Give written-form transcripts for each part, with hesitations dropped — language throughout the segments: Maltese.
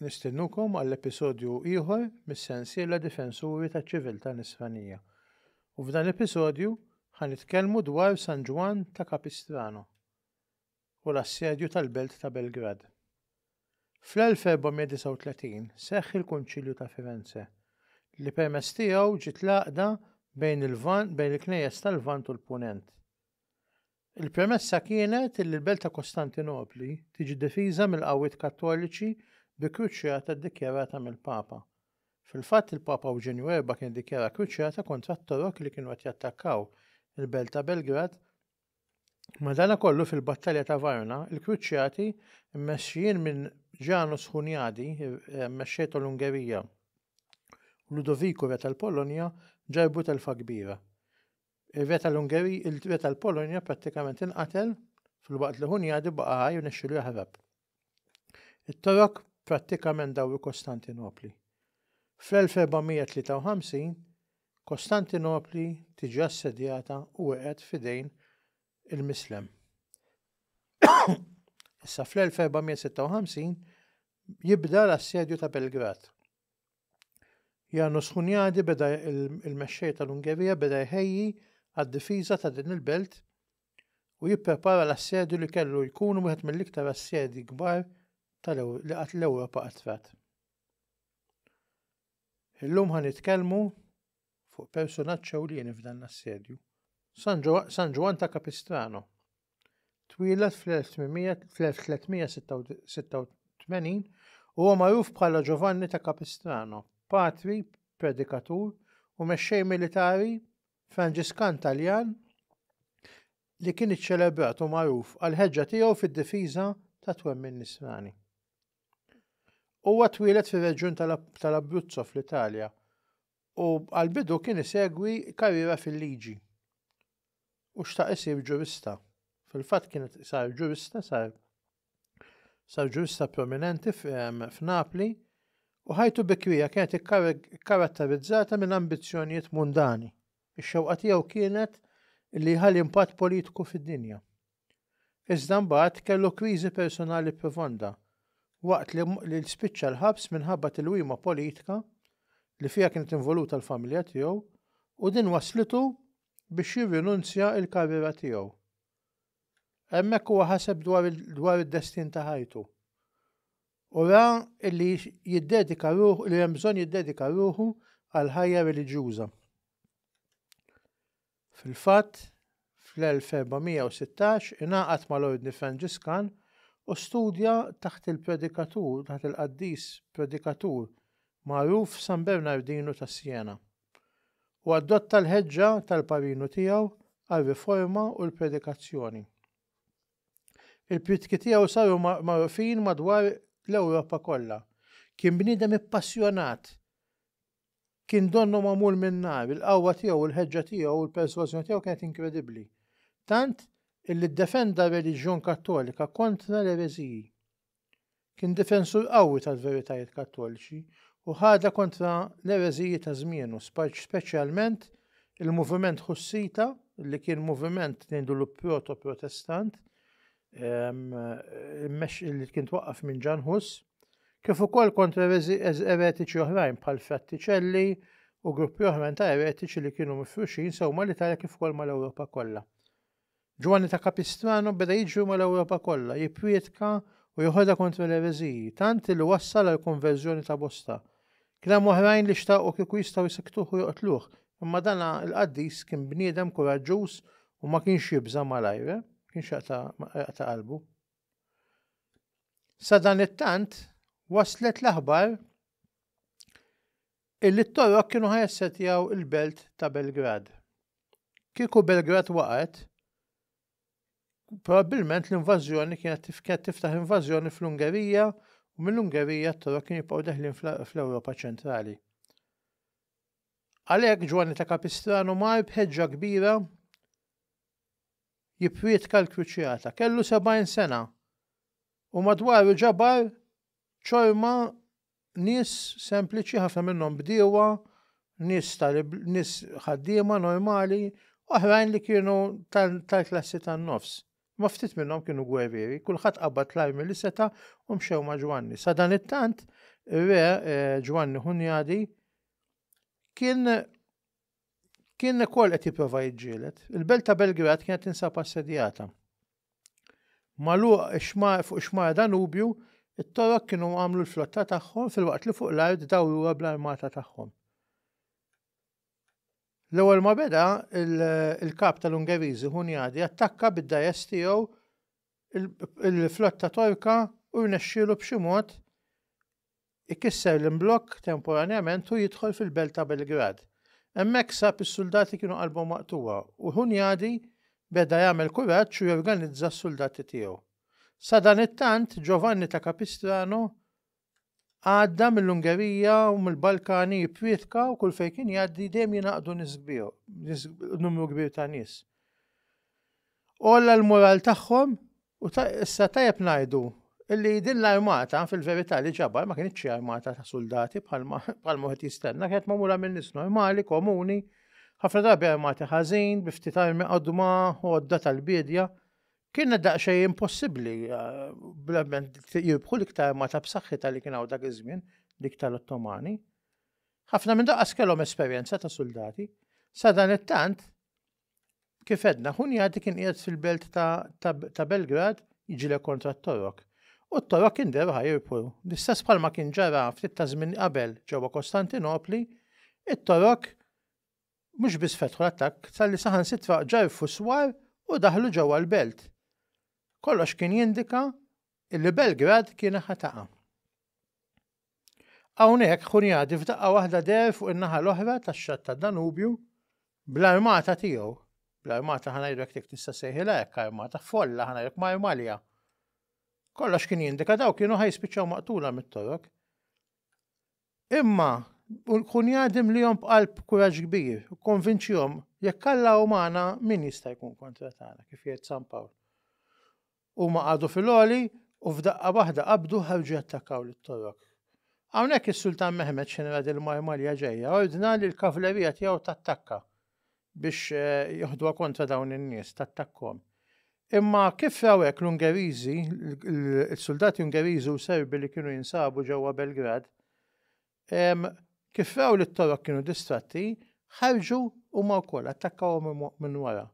Nistennukom għall-episodju ieħor mis-sensiela Difensuri taċ-Ċiviltà Nisranija. U f'dan l-episodju ħanitkellmu dwar San Ġwan ta' Capistrano u l-assedju tal-Belt ta' Belgrad. Fl-1439 seħħ il-Kunċilju ta' Firenze li permezz tiegħu ġiet l-għaqda bejn il-Knejjes tal-Lvant u l-Punent. Il-premessa kienet li l-Belt ta' Kostantinopli tiġi difiża mill-qawwiet Kattoliċi bi kruċjata ddikjarata mill-Papa. Fil-fatt il-Papa Eugenju IV kien dikjara kruċjata kontra t-Torok li kienu qed jattakkaw il-Belt ta' Belgrad. Madankollu fil-Battalja ta' Varna, il-kruċjati mmexxijin minn Ġanus Hunjadi, mmexxejtu l-Ungerija, u Ludoviku re tal-Polonja ġarbu telfa kbira. Il-re tal-Polonja prattikament inqatel fil-waqt li Hunjadi baqa' ħaj u nexxielu jaħrab. It-Torok prattikament dawru Kostantinopli. Fl-1453 Kostantinopli tiġi assedjata u waqgħet f'idejn il-Mislem. Issa fl-1456 jibda l-assedju ta' Belgrad. Janus Hunjadi beda il-mexxej tal-Ungerija beda jħejji għad-difiża ta' din il-belt u jipprepara l-assedju li kellu jkun wieħed mill-iktar assedji kbar li qatt l-Ewropa qattrat. Illum ħanitkellmu fuq personaġġ ewlieni f'dan l-assedju. San Ġwan ta' Capistrano. Twieled fl-1386 u huwa magħruf bħala Giovanni ta' Capistrano, patri, predikatur u mexxej militari Franġiskan Taljan li kien iċċelebrat u magħruf għal ħeġġa tiegħu fid-difiża ta' twemmin nisrani. Huwa twieled fir-reġjun tal-Abruzzo fl-Italja u għal-bidu kien isegwi karriera fil-liġi u xtaq isir ġurista. Fil-fatt kien sar ġurista prominenti f'Napli u ħajtu bikrija kienet ikkaratterizzata minn ambizzjonijiet mundani. Ix-xewqa tiegħu kienet li jħalli impatt politiku fid-dinja. Iżda mbagħad kellu kriżi personali profonda waqt li spiċċa l-ħabs minħabba tilwima politika li fiha kienet involuta l-familja tiegħu u din waslitu biex jirrinunzja l-karriera tiegħu. Hemmhekk huwa ħaseb dwar id-destin ta' ħajtu. U ra li hemm bżonn jiddedika ruħu għal ħajja reliġjuża. Fil-fatt, fl-1416 ingħaqad mal-Ordni Franġiskan u studja taħt il-qaddis predikatur magħruf San Bernardino ta' Siena u adotta l-ħeġġa tal-parinu tiegħu għar-riforma u l-predikazzjoni. Il-pritki tiegħu saru magħrufin madwar l-Ewropa kollha. Kien bniedem ippassjonat, kien donnu magħmul minn nar, il-qawwa tiegħu, il-ħeġġa tiegħu u l-persważjoni tiegħu kienet inkredibbli. Tant illi ddefenda r-reliġjon Kattolika kontra l-ereżiji. Kien difensur qawwi tal-veritajiet Kattoliċi u ħada kontra l-ereżiji ta' żmienu, speċjalment il-moviment Ħussita li kien moviment ngħidulu proto-protestant li kien twaqqaf minn Ġan Hus, kif ukoll kontra eretiċi oħrajn bħal Fratticelli u gruppi oħrajn ta' eretiċi li kienu mifruxin sew mal-Italja kif ukoll mal-Ewropa kollha. Giovanni ta' Capistrano beda jiġri mal-Ewropa kollha, jipprijeka u joħodha kontra l-ereżiji, tant li wassal għal konverżjoni ta' bosta. Kien hemm oħrajn li xtaqgħu kieku jistgħu jsektuh u joqtluh, imma dan il-qaddis kien bniedem kuraġġuż u ma kienx jibża malajr, kienx jaqta' qalbu. Sa dan it-tant waslet l-aħbar illi t-Torok kienu ħajassetjaw il-Belt ta' Belgrad. Kieku Belgrad waqgħet, probabbilment l-invażjoni kienet tiftaħ invażjoni fl-Ungerija u mill-Ungerija t-Torok kien jibqgħu deħlin fl-Ewropa ċentrali. Għalhekk Ġwanni ta' Capistrano mar b'ħeġġa kbira jipprietka l-kruċjata. Kellu 70 sena u madwaru ġabar ċorma nies sempliċi ħafna minnhom bdiewa, nies ħaddiema normali, oħrajn li kienu tal-klassi tan-nofs. Ma ftit minnhom kienu gwerrieri, kulħadd qabad l-armi li seta' u mxew ma' Ġwanni. Sa dan it-tant Ir-re Giovanni Hunyadi kien ukoll qed jipprova jiġġieled. Il-belt ta' Belgrad kienet tinsab assedjata. Magħluq fuq ix-xmara Danubju, it-torok kienu għamlu l-flotta tagħhom filwaqt li fuq l-art dawruha bl-armata tagħhom. L-ewwel ma beda il-kap tal-Ungeriżi Hunyadi attakka bid-dajes tiegħu il-flotta Torka u rnexxielu b'xi mod ikisser l-imblokk temporanjament u jidħol fil-belt ta' Belgrad. Hemmhekk sab is-soldati kienu qalbhom maqtuwa u Hunyadi beda jagħmel kuraġġ u jorganizza s-soldati tiegħu. Sa dan it-tant Giovanni ta' Capistrano għadda mill-Ungerija u mill-Balkani jipprietka u kull fejn kien jgħaddi dejjem jingħaqdu numru kbir ta' nies. Olla l-moral tagħhom u issa tajjeb ngħidu illi din l-armata fil-verità li ġabar ma kienitx armata ta' soldati bħalma wieħed jistenna, kienet magħmula minn nies normali, komuni, ħafna drabi armati ħażin, bi ftit armi qodma u għodda tal-bidja. Kien daqsxejn impossibbli jirbħu l-iktar armata b'saħħitha li kien hawn dak iż-żmien, dik tal-Ottomani. Ħafna minn daqqas kellhom esperjenza ta' soldati. Sa dan it-tant kif edna Hunyadi kien qiegħed fil-belt ta' Belgrad jiġilek kontra t-Torok. U t-Torok kien derba jirbħu. L-istess bħalma kien ġara ftit ta' żmien qabel ġewwa Kostantinopli, it-Torok mhux biss fetħu l-attakk salli saħansitra ġarfu swar u daħlu ġewwa l-belt. Kollox kien jindika illi Belgrad kien ħataqa'. Hawnhekk Hunyadi f'daqqa waħda der fuq in-naħa l-oħra tax-xatt tad-Danubju bl-armata tiegħu. Bl-armata ħanajdlek dik tista' sejħilha hekk armata folla ħanajdlek marmalja. Kollox kien jindika daw kienu ħajspiċċaw maqtula mit-Torok. Imma Hunyadi mlihom b'qalb kuraġġ kbir u konvinċihom jekk Alla umana min jista' jkun kontra tagħna kif jgħid San Pawl. Huma qagħdu fil-għoli u f'daqqa waħda qabdu ħarġu jattakkaw lit-Torok. Hawnhekk is-Sultan Mehmed x'inra dil-marmalja ġejja ordna li l-kavlerija tiegħu tattakka biex joħduha kontra dawn in-nies tattakkhom. Imma kif hawnhekk l-Ungeriżi, il-soldati Ungeriżi u Serbi li kienu jinsabu ġewwa Belgrad, kif raw li t-Torok kienu distratti, ħarġu huma wkoll attakkawhom minn wara.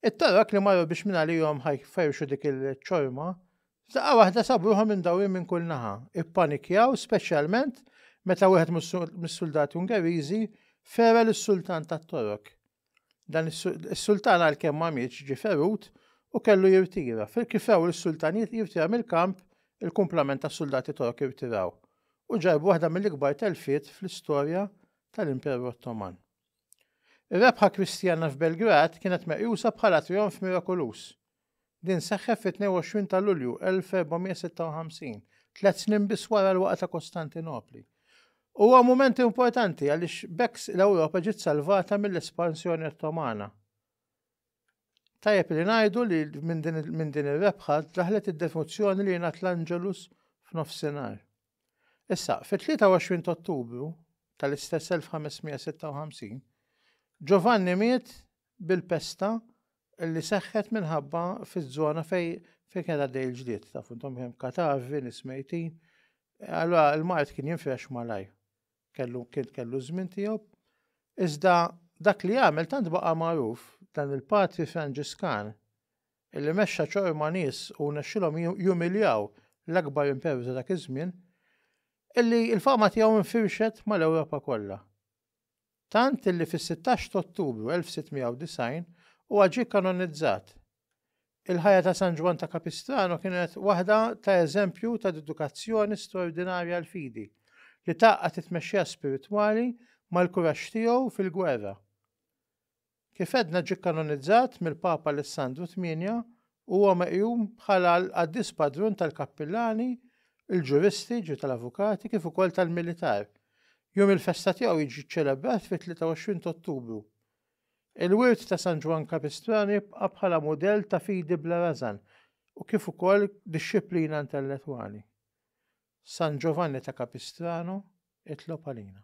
It-Torok li marru biex minn għalihom ħajferxu dik il-ċorma, f'daqqa waħda sabuha minn dawri minn kull naħa. Ippanikjaw speċjalment meta wieħed mis-soldati Ungeriżi fera lis-Sultan tat-Torok. Dan is-Sultan għalkemm ma mietx ġie ferut u kellu jirtira. Kif raw is-Sultan jirtira mill-kamp, il-kumplament tas-soldati Torok jirtiraw. U ġarbu waħda mill-ikbar telfiet fl-istorja tal-Imperu Ottoman. Ir-rebħa Kristjana f'Belgrad kienet meqjusa bħala trionf mirakolus. Din seħħet fit-22 ta' Lulju 1456, 3 snin biss wara l-waqgħa ta' Kostantinopli. Huwa mument importanti għaliex bekk l-Ewropa ġiet salvata mill-espansjoni Ottomana. Tajjeb li ngħidu li minn din ir-rebħa daħlet id-definizzjoni li jingħat l-Angelus f'nofsinhar. Issa, fit-23 Ottubru tal-istess 1556, Giovanni miet bil-pesta li seħħet minħabba fiż-żona fejn kien għaddej il-ġlied, tafuntom hemm katavi, nies mejtin. Allura l-mart kien jinfresh malaj. Kellu żmien tiegħu. Iżda dak li għamel tant baqa' magħruf dan il-Patri Franġiskan illi mexxa ċorma nies u nexxilhom jumiljaw l-akbar imperu ta' dak iż-żmien illi l-fama tiegħu infirxet mal-Ewropa kollha. Tant illi fis-16 ta' Ottubru 1690 huwa ġie kanonizzat. Il-ħajja ta' San Ġwan ta' Capistrano kienet waħda ta' eżempju ta' edukazzjoni straordinarja l-fidi li taqqat it-tmexxija spiritwali mal-kuraġġ tiegħu fil-gwerra. Kif edna ġie kanonizzat mill-Papa Alessandru VIII huwa meqjum bħala l-qaddis padrun tal-kappillani, il-ġuristi, tal-avukati kif ukoll tal-militar. Jum il-festa tiegħu jiġi ċċelebrat fit-23 Ottubru. Il-wirt ta' San Ġwan Capistrano jibqa' bħala mudell ta' fidi bla rażan u kif ukoll dixxilpina intellettwali. San Giovanni ta' Capistrano itlob għalina.